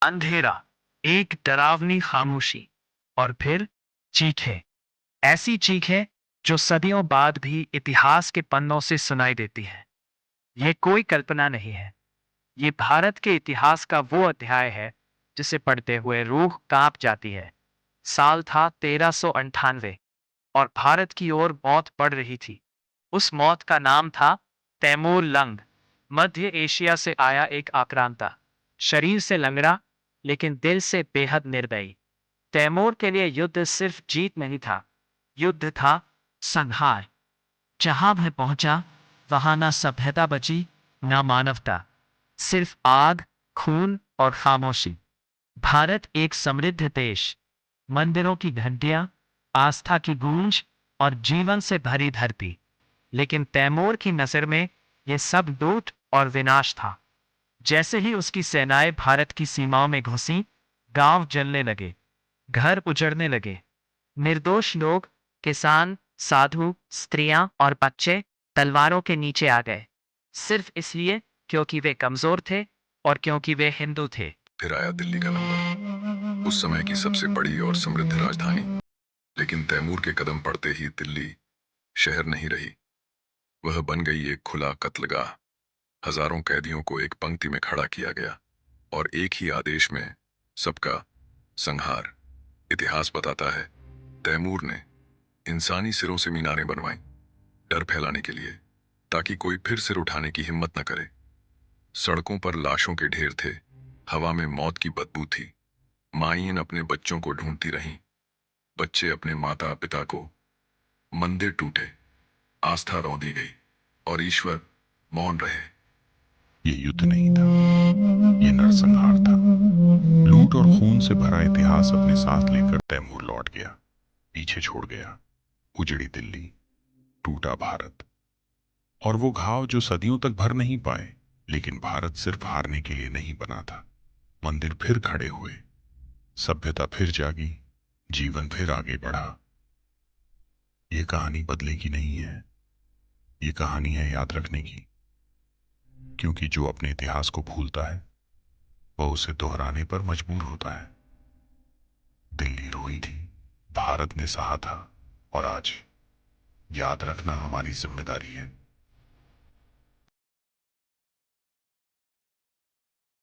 अंधेरा, एक डरावनी खामोशी और फिर चीखें। ऐसी चीखें जो सदियों बाद भी इतिहास के पन्नों से सुनाई देती हैं। यह कोई कल्पना नहीं है। ये भारत के इतिहास का वो अध्याय है जिसे पढ़ते हुए रूह कांप जाती है। साल था 1398 और भारत की ओर मौत पड़ रही थी। उस मौत का नाम था तैमूर लंग। मध्य एशिया से आया एक आक्रांता, शरीर से लंगड़ा लेकिन दिल से बेहद निर्दयी। तैमूर के लिए युद्ध सिर्फ जीत नहीं था, युद्ध था संहार। जहां वह पहुंचा वहां ना सभ्यता बची, ना मानवता, सिर्फ आग, खून और खामोशी। भारत एक समृद्ध देश, मंदिरों की घंटियां, आस्था की गूंज और जीवन से भरी धरती। लेकिन तैमूर की नजर में यह सब लूट और विनाश था। जैसे ही उसकी सेनाएं भारत की सीमाओं में घुसी, गांव जलने लगे, घर उजड़ने लगे। निर्दोष लोग, किसान, साधु, स्त्रियां और बच्चे तलवारों के नीचे आ गए, सिर्फ इसलिए क्योंकि वे कमजोर थे और क्योंकि वे हिंदू थे। फिर आया दिल्ली का नंबर, उस समय की सबसे बड़ी और समृद्ध राजधानी। लेकिन तैमूर के कदम पड़ते ही दिल्ली शहर नहीं रही। वह बन गई एक खुला कत्लगाह। हजारों कैदियों को एक पंक्ति में खड़ा किया गया और एक ही आदेश में सबका संहार। इतिहास बताता है, तैमूर ने इंसानी सिरों से मीनारें बनवाई, डर फैलाने के लिए, ताकि कोई फिर सिर उठाने की हिम्मत न करे। सड़कों पर लाशों के ढेर थे, हवा में मौत की बदबू थी। माईं अपने बच्चों को ढूंढती रहीं, बच्चे अपने माता पिता को। मंदिर टूटे, आस्था रौंदी गई और ईश्वर मौन रहे। ये युद्ध नहीं था, ये नरसंहार था। लूट और खून से भरा इतिहास अपने साथ लेकर तैमूर लौट गया, पीछे छोड़ गया उजड़ी दिल्ली, टूटा भारत और वो घाव जो सदियों तक भर नहीं पाए। लेकिन भारत सिर्फ हारने के लिए नहीं बना था। मंदिर फिर खड़े हुए, सभ्यता फिर जागी, जीवन फिर आगे बढ़ा। ये कहानी बदले की नहीं है, ये कहानी है याद रखने की। क्योंकि जो अपने इतिहास को भूलता है वह उसे दोहराने पर मजबूर होता है। दिल्ली रोई थी, भारत ने सहा था और आज याद रखना हमारी जिम्मेदारी है।